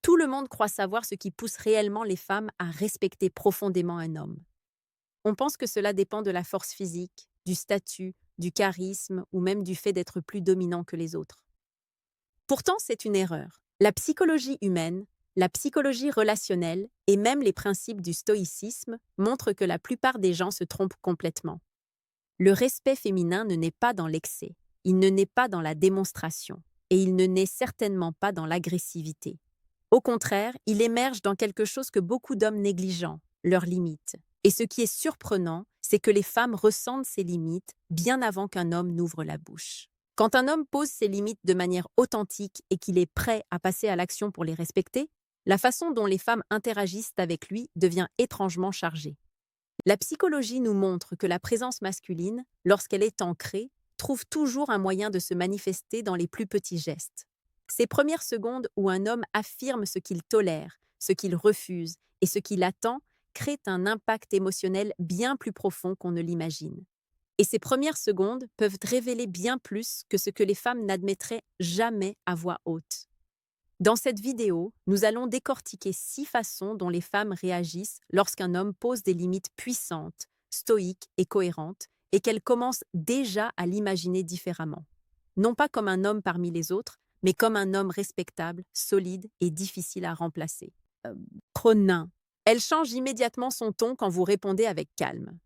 Tout le monde croit savoir ce qui pousse réellement les femmes à respecter profondément un homme. On pense que cela dépend de la force physique, du statut, du charisme ou même du fait d'être plus dominant que les autres. Pourtant, c'est une erreur. La psychologie humaine, la psychologie relationnelle et même les principes du stoïcisme montrent que la plupart des gens se trompent complètement. Le respect féminin ne naît pas dans l'excès, il ne naît pas dans la démonstration, et il ne naît certainement pas dans l'agressivité. Au contraire, il émerge dans quelque chose que beaucoup d'hommes négligent, leurs limites. Et ce qui est surprenant, c'est que les femmes ressentent ces limites bien avant qu'un homme n'ouvre la bouche. Quand un homme pose ses limites de manière authentique et qu'il est prêt à passer à l'action pour les respecter, la façon dont les femmes interagissent avec lui devient étrangement chargée. La psychologie nous montre que la présence masculine, lorsqu'elle est ancrée, trouve toujours un moyen de se manifester dans les plus petits gestes. Ces premières secondes où un homme affirme ce qu'il tolère, ce qu'il refuse et ce qu'il attend créent un impact émotionnel bien plus profond qu'on ne l'imagine. Et ces premières secondes peuvent révéler bien plus que ce que les femmes n'admettraient jamais à voix haute. Dans cette vidéo, nous allons décortiquer 6 façons dont les femmes réagissent lorsqu'un homme pose des limites puissantes, stoïques et cohérentes, et qu'elles commencent déjà à l'imaginer différemment. Non pas comme un homme parmi les autres, mais comme un homme respectable, solide et difficile à remplacer. Trop nain. Elle change immédiatement son ton quand vous répondez avec calme.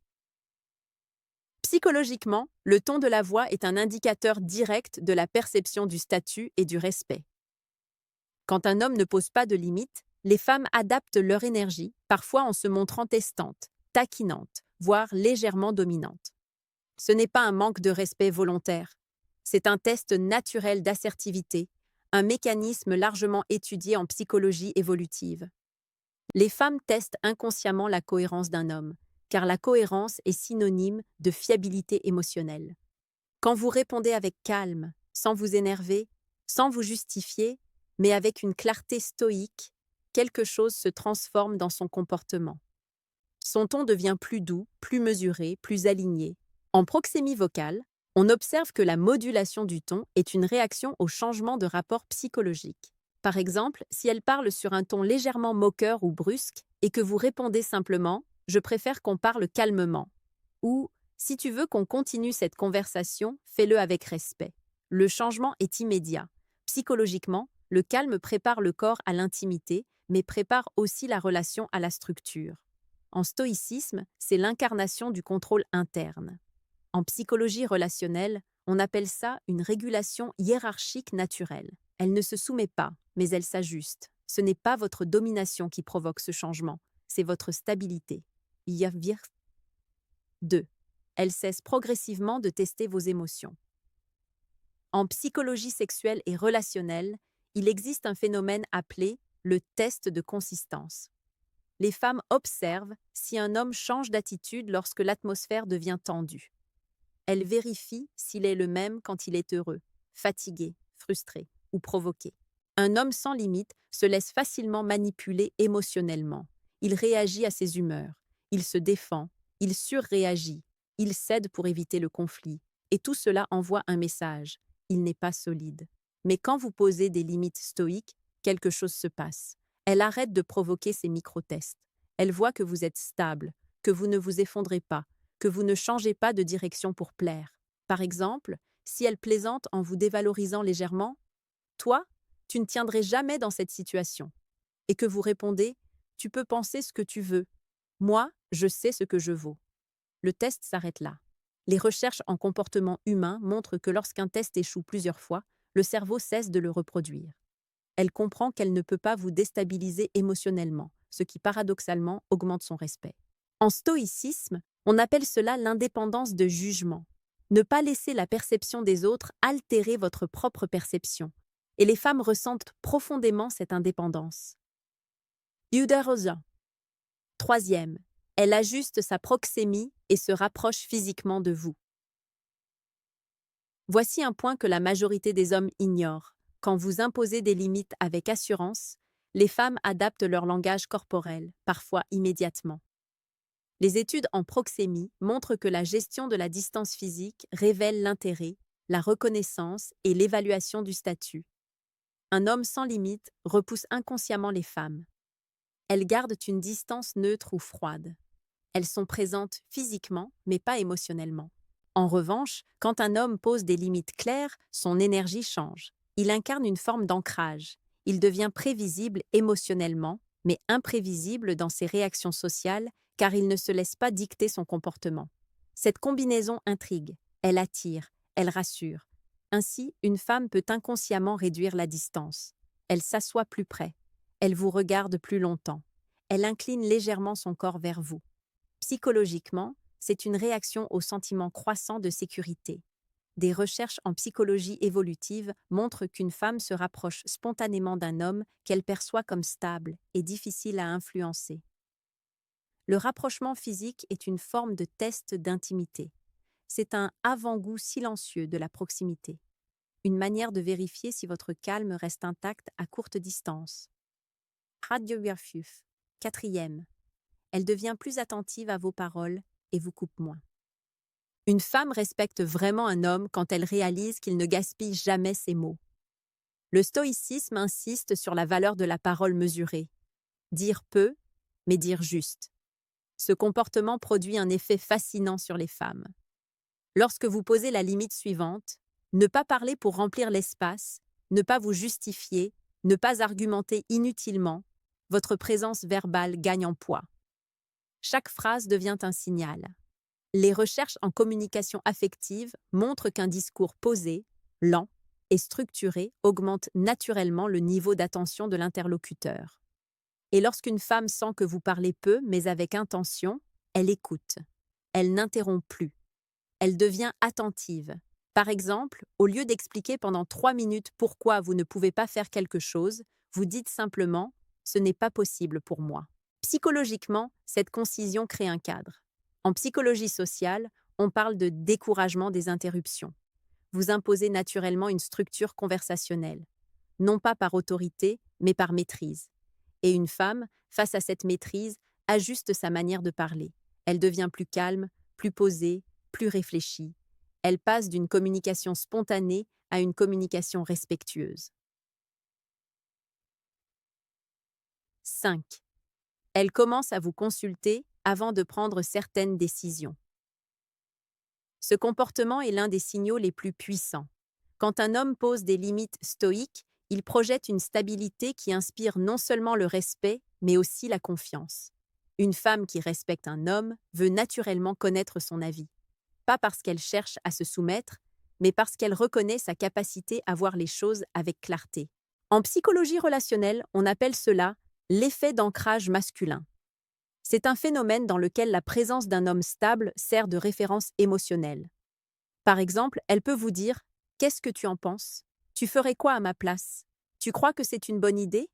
Psychologiquement, le ton de la voix est un indicateur direct de la perception du statut et du respect. Quand un homme ne pose pas de limites, les femmes adaptent leur énergie, parfois en se montrant testantes, taquinantes, voire légèrement dominantes. Ce n'est pas un manque de respect volontaire, c'est un test naturel d'assertivité, un mécanisme largement étudié en psychologie évolutive. Les femmes testent inconsciemment la cohérence d'un homme, car la cohérence est synonyme de fiabilité émotionnelle. Quand vous répondez avec calme, sans vous énerver, sans vous justifier, mais avec une clarté stoïque, quelque chose se transforme dans son comportement. Son ton devient plus doux, plus mesuré, plus aligné. En proxémie vocale, on observe que la modulation du ton est une réaction au changement de rapport psychologique. Par exemple, si elle parle sur un ton légèrement moqueur ou brusque et que vous répondez simplement « Je préfère qu'on parle calmement » ou « Si tu veux qu'on continue cette conversation, fais-le avec respect ». Le changement est immédiat. Psychologiquement, le calme prépare le corps à l'intimité, mais prépare aussi la relation à la structure. En stoïcisme, c'est l'incarnation du contrôle interne. En psychologie relationnelle, on appelle ça une régulation hiérarchique naturelle. Elle ne se soumet pas, mais elle s'ajuste. Ce n'est pas votre domination qui provoque ce changement, c'est votre stabilité. 2. Elle cesse progressivement de tester vos émotions. En psychologie sexuelle et relationnelle, il existe un phénomène appelé le test de consistance. Les femmes observent si un homme change d'attitude lorsque l'atmosphère devient tendue. Elles vérifient s'il est le même quand il est heureux, fatigué, frustré ou provoqué. Un homme sans limite se laisse facilement manipuler émotionnellement. Il réagit à ses humeurs, il se défend, il surréagit, il cède pour éviter le conflit. Et tout cela envoie un message. Il n'est pas solide. Mais quand vous posez des limites stoïques, quelque chose se passe. Elle arrête de provoquer ces micro-tests. Elle voit que vous êtes stable, que vous ne vous effondrez pas, que vous ne changez pas de direction pour plaire. Par exemple, si elle plaisante en vous dévalorisant légèrement, « Toi, tu ne tiendrais jamais dans cette situation », et que vous répondez « Tu peux penser ce que tu veux. Moi, je sais ce que je vaux ». Le test s'arrête là. Les recherches en comportement humain montrent que lorsqu'un test échoue plusieurs fois, le cerveau cesse de le reproduire. Elle comprend qu'elle ne peut pas vous déstabiliser émotionnellement, ce qui paradoxalement augmente son respect. En stoïcisme, on appelle cela l'indépendance de jugement. Ne pas laisser la perception des autres altérer votre propre perception. Et les femmes ressentent profondément cette indépendance. Eudarosa. 3e. Elle ajuste sa proxémie et se rapproche physiquement de vous. Voici un point que la majorité des hommes ignorent. Quand vous imposez des limites avec assurance, les femmes adaptent leur langage corporel, parfois immédiatement. Les études en proxémie montrent que la gestion de la distance physique révèle l'intérêt, la reconnaissance et l'évaluation du statut. Un homme sans limite repousse inconsciemment les femmes. Elles gardent une distance neutre ou froide. Elles sont présentes physiquement, mais pas émotionnellement. En revanche, quand un homme pose des limites claires, son énergie change. Il incarne une forme d'ancrage. Il devient prévisible émotionnellement, mais imprévisible dans ses réactions sociales, car il ne se laisse pas dicter son comportement. Cette combinaison intrigue, elle attire, elle rassure. Ainsi, une femme peut inconsciemment réduire la distance. Elle s'assoit plus près. Elle vous regarde plus longtemps. Elle incline légèrement son corps vers vous. Psychologiquement, c'est une réaction au sentiment croissant de sécurité. Des recherches en psychologie évolutive montrent qu'une femme se rapproche spontanément d'un homme qu'elle perçoit comme stable et difficile à influencer. Le rapprochement physique est une forme de test d'intimité. C'est un avant-goût silencieux de la proximité. Une manière de vérifier si votre calme reste intact à courte distance. Radiographie. 4e. Elle devient plus attentive à vos paroles et vous coupe moins. Une femme respecte vraiment un homme quand elle réalise qu'il ne gaspille jamais ses mots. Le stoïcisme insiste sur la valeur de la parole mesurée. Dire peu, mais dire juste. Ce comportement produit un effet fascinant sur les femmes. Lorsque vous posez la limite suivante, ne pas parler pour remplir l'espace, ne pas vous justifier, ne pas argumenter inutilement, votre présence verbale gagne en poids. Chaque phrase devient un signal. Les recherches en communication affective montrent qu'un discours posé, lent et structuré augmente naturellement le niveau d'attention de l'interlocuteur. Et lorsqu'une femme sent que vous parlez peu mais avec intention, elle écoute. Elle n'interrompt plus. Elle devient attentive. Par exemple, au lieu d'expliquer pendant 3 minutes pourquoi vous ne pouvez pas faire quelque chose, vous dites simplement « ce n'est pas possible pour moi ». Psychologiquement, cette concision crée un cadre. En psychologie sociale, on parle de découragement des interruptions. Vous imposez naturellement une structure conversationnelle, non pas par autorité, mais par maîtrise. Et une femme, face à cette maîtrise, ajuste sa manière de parler. Elle devient plus calme, plus posée, plus réfléchie. Elle passe d'une communication spontanée à une communication respectueuse. 5. Elle commence à vous consulter avant de prendre certaines décisions. Ce comportement est l'un des signaux les plus puissants. Quand un homme pose des limites stoïques, il projette une stabilité qui inspire non seulement le respect, mais aussi la confiance. Une femme qui respecte un homme veut naturellement connaître son avis. Pas parce qu'elle cherche à se soumettre, mais parce qu'elle reconnaît sa capacité à voir les choses avec clarté. En psychologie relationnelle, on appelle cela l'effet d'ancrage masculin. C'est un phénomène dans lequel la présence d'un homme stable sert de référence émotionnelle. Par exemple, elle peut vous dire « Qu'est-ce que tu en penses ? Tu ferais quoi à ma place ? Tu crois que c'est une bonne idée ?»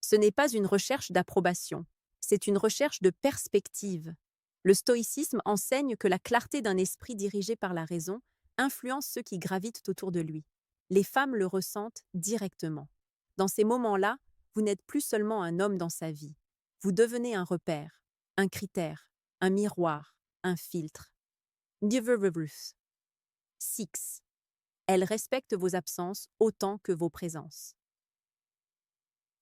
Ce n'est pas une recherche d'approbation, c'est une recherche de perspective. Le stoïcisme enseigne que la clarté d'un esprit dirigé par la raison influence ceux qui gravitent autour de lui. Les femmes le ressentent directement. Dans ces moments-là, vous n'êtes plus seulement un homme dans sa vie. Vous devenez un repère, un critère, un miroir, un filtre. 6. Elle respecte vos absences autant que vos présences.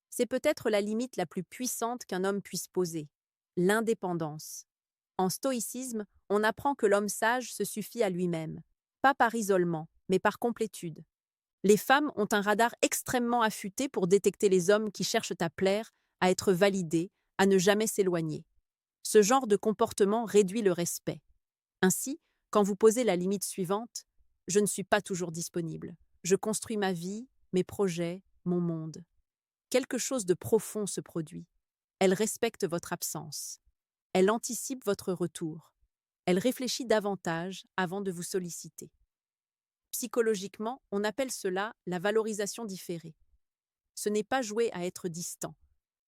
C'est peut-être la limite la plus puissante qu'un homme puisse poser, l'indépendance. En stoïcisme, on apprend que l'homme sage se suffit à lui-même, pas par isolement, mais par complétude. Les femmes ont un radar extrêmement affûté pour détecter les hommes qui cherchent à plaire, à être validés, à ne jamais s'éloigner. Ce genre de comportement réduit le respect. Ainsi, quand vous posez la limite suivante, « Je ne suis pas toujours disponible. Je construis ma vie, mes projets, mon monde. » Quelque chose de profond se produit. Elle respecte votre absence. Elle anticipe votre retour. Elle réfléchit davantage avant de vous solliciter. Psychologiquement, on appelle cela la valorisation différée. Ce n'est pas jouer à être distant.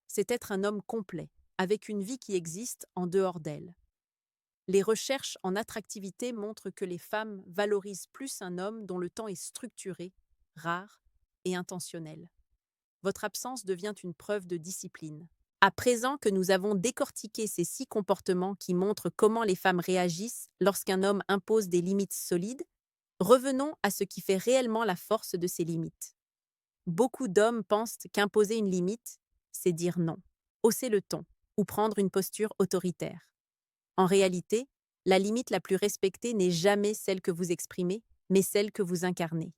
C'est être un homme complet, avec une vie qui existe en dehors d'elle. Les recherches en attractivité montrent que les femmes valorisent plus un homme dont le temps est structuré, rare et intentionnel. Votre absence devient une preuve de discipline. À présent que nous avons décortiqué ces 6 comportements qui montrent comment les femmes réagissent lorsqu'un homme impose des limites solides, revenons à ce qui fait réellement la force de ces limites. Beaucoup d'hommes pensent qu'imposer une limite, c'est dire non, hausser le ton ou prendre une posture autoritaire. En réalité, la limite la plus respectée n'est jamais celle que vous exprimez, mais celle que vous incarnez.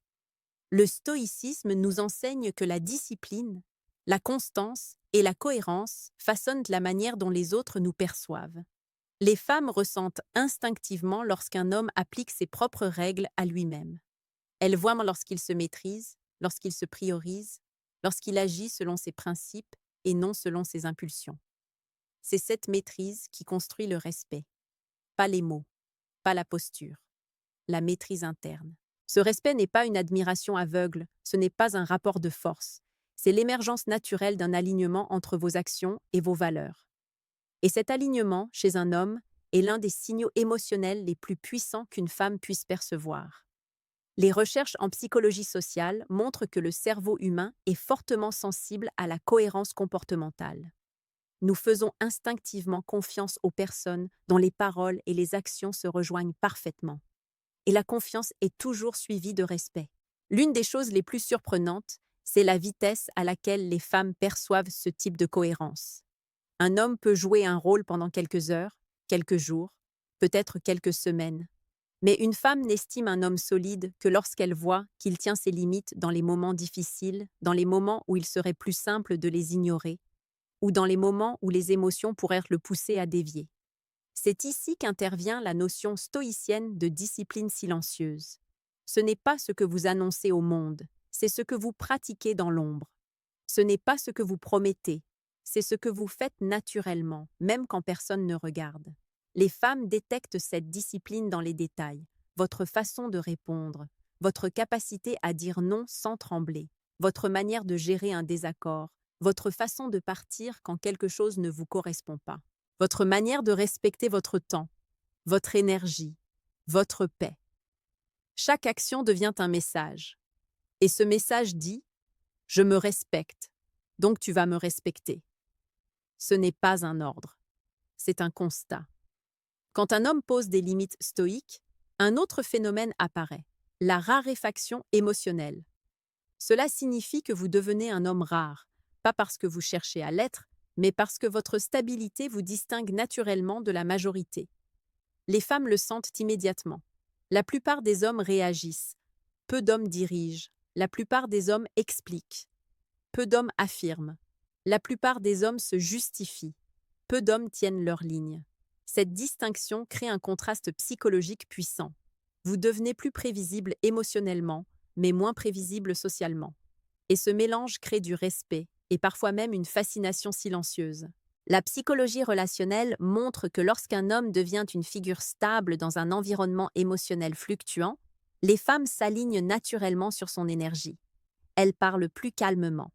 Le stoïcisme nous enseigne que la discipline, la constance et la cohérence façonnent la manière dont les autres nous perçoivent. Les femmes ressentent instinctivement lorsqu'un homme applique ses propres règles à lui-même. Elles voient lorsqu'il se maîtrise, lorsqu'il se priorise, lorsqu'il agit selon ses principes et non selon ses impulsions. C'est cette maîtrise qui construit le respect. Pas les mots, pas la posture, la maîtrise interne. Ce respect n'est pas une admiration aveugle, ce n'est pas un rapport de force. C'est l'émergence naturelle d'un alignement entre vos actions et vos valeurs. Et cet alignement, chez un homme, est l'un des signaux émotionnels les plus puissants qu'une femme puisse percevoir. Les recherches en psychologie sociale montrent que le cerveau humain est fortement sensible à la cohérence comportementale. Nous faisons instinctivement confiance aux personnes dont les paroles et les actions se rejoignent parfaitement. Et la confiance est toujours suivie de respect. L'une des choses les plus surprenantes, c'est la vitesse à laquelle les femmes perçoivent ce type de cohérence. Un homme peut jouer un rôle pendant quelques heures, quelques jours, peut-être quelques semaines. Mais une femme n'estime un homme solide que lorsqu'elle voit qu'il tient ses limites dans les moments difficiles, dans les moments où il serait plus simple de les ignorer, ou dans les moments où les émotions pourraient le pousser à dévier. C'est ici qu'intervient la notion stoïcienne de discipline silencieuse. Ce n'est pas ce que vous annoncez au monde, c'est ce que vous pratiquez dans l'ombre. Ce n'est pas ce que vous promettez, c'est ce que vous faites naturellement, même quand personne ne regarde. Les femmes détectent cette discipline dans les détails, votre façon de répondre, votre capacité à dire non sans trembler, votre manière de gérer un désaccord, votre façon de partir quand quelque chose ne vous correspond pas, votre manière de respecter votre temps, votre énergie, votre paix. Chaque action devient un message. Et ce message dit « Je me respecte, donc tu vas me respecter ». Ce n'est pas un ordre, c'est un constat. Quand un homme pose des limites stoïques, un autre phénomène apparaît, la raréfaction émotionnelle. Cela signifie que vous devenez un homme rare, pas parce que vous cherchez à l'être, mais parce que votre stabilité vous distingue naturellement de la majorité. Les femmes le sentent immédiatement. La plupart des hommes réagissent. Peu d'hommes dirigent. La plupart des hommes expliquent. Peu d'hommes affirment. La plupart des hommes se justifient. Peu d'hommes tiennent leur ligne. Cette distinction crée un contraste psychologique puissant. Vous devenez plus prévisible émotionnellement, mais moins prévisible socialement. Et ce mélange crée du respect, et parfois même une fascination silencieuse. La psychologie relationnelle montre que lorsqu'un homme devient une figure stable dans un environnement émotionnel fluctuant, les femmes s'alignent naturellement sur son énergie. Elles parlent plus calmement.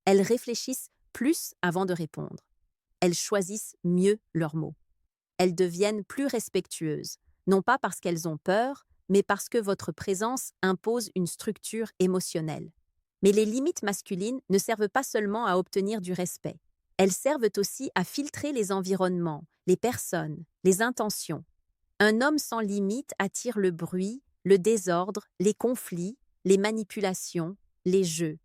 Elles réfléchissent plus avant de répondre. Elles choisissent mieux leurs mots. Elles deviennent plus respectueuses, non pas parce qu'elles ont peur, mais parce que votre présence impose une structure émotionnelle. Mais les limites masculines ne servent pas seulement à obtenir du respect. Elles servent aussi à filtrer les environnements, les personnes, les intentions. Un homme sans limite attire le bruit, le désordre, les conflits, les manipulations, les jeux.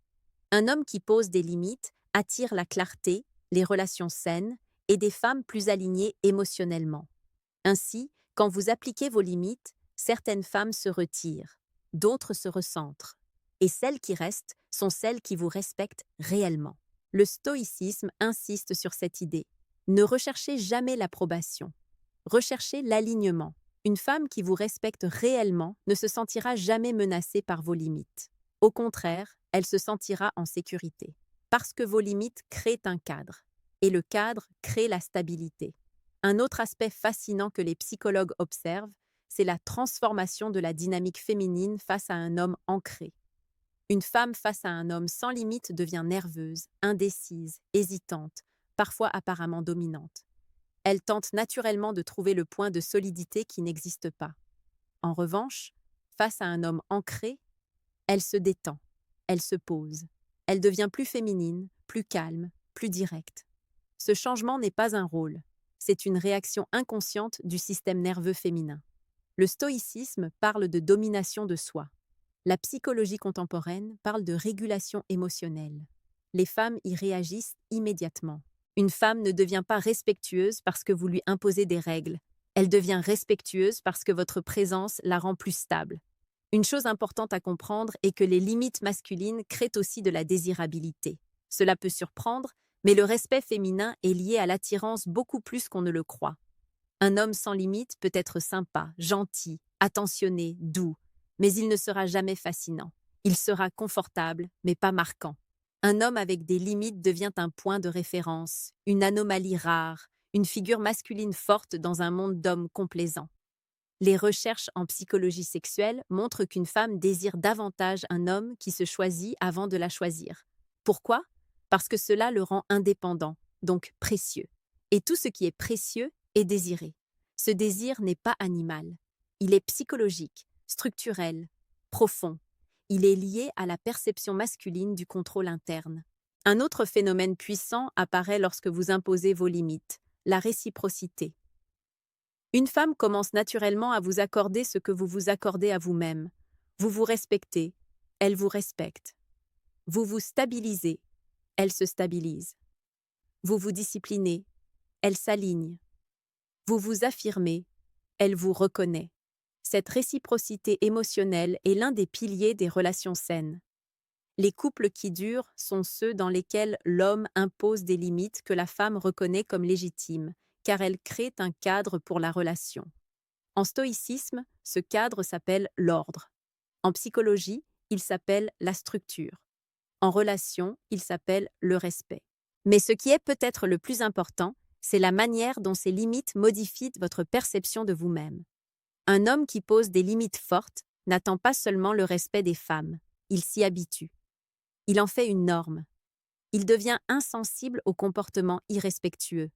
Un homme qui pose des limites attire la clarté, les relations saines et des femmes plus alignées émotionnellement. Ainsi, quand vous appliquez vos limites, certaines femmes se retirent, d'autres se recentrent. Et celles qui restent sont celles qui vous respectent réellement. Le stoïcisme insiste sur cette idée. Ne recherchez jamais l'approbation. Recherchez l'alignement. Une femme qui vous respecte réellement ne se sentira jamais menacée par vos limites. Au contraire, elle se sentira en sécurité. Parce que vos limites créent un cadre. Et le cadre crée la stabilité. Un autre aspect fascinant que les psychologues observent, c'est la transformation de la dynamique féminine face à un homme ancré. Une femme face à un homme sans limite devient nerveuse, indécise, hésitante, parfois apparemment dominante. Elle tente naturellement de trouver le point de solidité qui n'existe pas. En revanche, face à un homme ancré, elle se détend, elle se pose, elle devient plus féminine, plus calme, plus directe. Ce changement n'est pas un rôle, c'est une réaction inconsciente du système nerveux féminin. Le stoïcisme parle de domination de soi. La psychologie contemporaine parle de régulation émotionnelle. Les femmes y réagissent immédiatement. Une femme ne devient pas respectueuse parce que vous lui imposez des règles. Elle devient respectueuse parce que votre présence la rend plus stable. Une chose importante à comprendre est que les limites masculines créent aussi de la désirabilité. Cela peut surprendre, mais le respect féminin est lié à l'attirance beaucoup plus qu'on ne le croit. Un homme sans limite peut être sympa, gentil, attentionné, doux, mais il ne sera jamais fascinant. Il sera confortable, mais pas marquant. Un homme avec des limites devient un point de référence, une anomalie rare, une figure masculine forte dans un monde d'hommes complaisants. Les recherches en psychologie sexuelle montrent qu'une femme désire davantage un homme qui se choisit avant de la choisir. Pourquoi? Parce que cela le rend indépendant, donc précieux. Et tout ce qui est précieux est désiré. Ce désir n'est pas animal. Il est psychologique, structurel, profond. Il est lié à la perception masculine du contrôle interne. Un autre phénomène puissant apparaît lorsque vous imposez vos limites, la réciprocité. Une femme commence naturellement à vous accorder ce que vous vous accordez à vous-même. Vous vous respectez, elle vous respecte. Vous vous stabilisez, elle se stabilise. Vous vous disciplinez, elle s'aligne. Vous vous affirmez, elle vous reconnaît. Cette réciprocité émotionnelle est l'un des piliers des relations saines. Les couples qui durent sont ceux dans lesquels l'homme impose des limites que la femme reconnaît comme légitimes, car elles créent un cadre pour la relation. En stoïcisme, ce cadre s'appelle l'ordre. En psychologie, il s'appelle la structure. En relation, il s'appelle le respect. Mais ce qui est peut-être le plus important, c'est la manière dont ces limites modifient votre perception de vous-même. Un homme qui pose des limites fortes n'attend pas seulement le respect des femmes, il s'y habitue. Il en fait une norme. Il devient insensible aux comportements irrespectueux.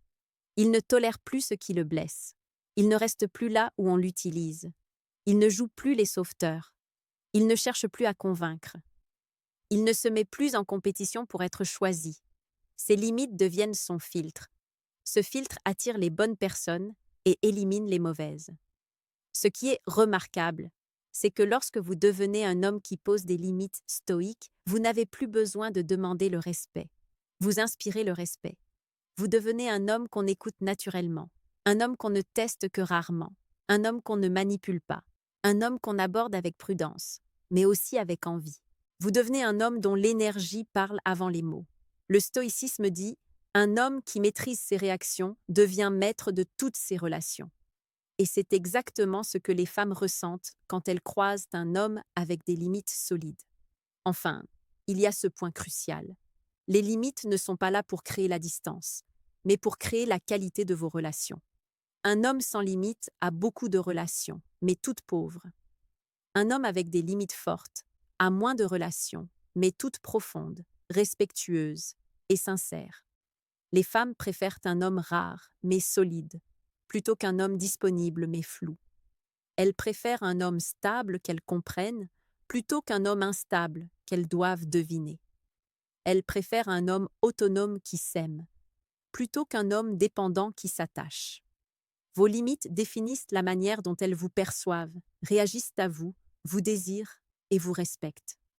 Il ne tolère plus ce qui le blesse. Il ne reste plus là où on l'utilise. Il ne joue plus les sauveteurs. Il ne cherche plus à convaincre. Il ne se met plus en compétition pour être choisi. Ses limites deviennent son filtre. Ce filtre attire les bonnes personnes et élimine les mauvaises. Ce qui est remarquable, c'est que lorsque vous devenez un homme qui pose des limites stoïques, vous n'avez plus besoin de demander le respect. Vous inspirez le respect. Vous devenez un homme qu'on écoute naturellement, un homme qu'on ne teste que rarement, un homme qu'on ne manipule pas, un homme qu'on aborde avec prudence, mais aussi avec envie. Vous devenez un homme dont l'énergie parle avant les mots. Le stoïcisme dit « Un homme qui maîtrise ses réactions devient maître de toutes ses relations ». Et c'est exactement ce que les femmes ressentent quand elles croisent un homme avec des limites solides. Enfin, il y a ce point crucial. Les limites ne sont pas là pour créer la distance, mais pour créer la qualité de vos relations. Un homme sans limites a beaucoup de relations, mais toutes pauvres. Un homme avec des limites fortes a moins de relations, mais toutes profondes, respectueuses et sincères. Les femmes préfèrent un homme rare, mais solide, plutôt qu'un homme disponible mais flou. Elles préfèrent un homme stable qu'elles comprennent, plutôt qu'un homme instable qu'elles doivent deviner. Elles préfèrent un homme autonome qui s'aime, plutôt qu'un homme dépendant qui s'attache. Vos limites définissent la manière dont elles vous perçoivent, réagissent à vous désirent et vous respectent.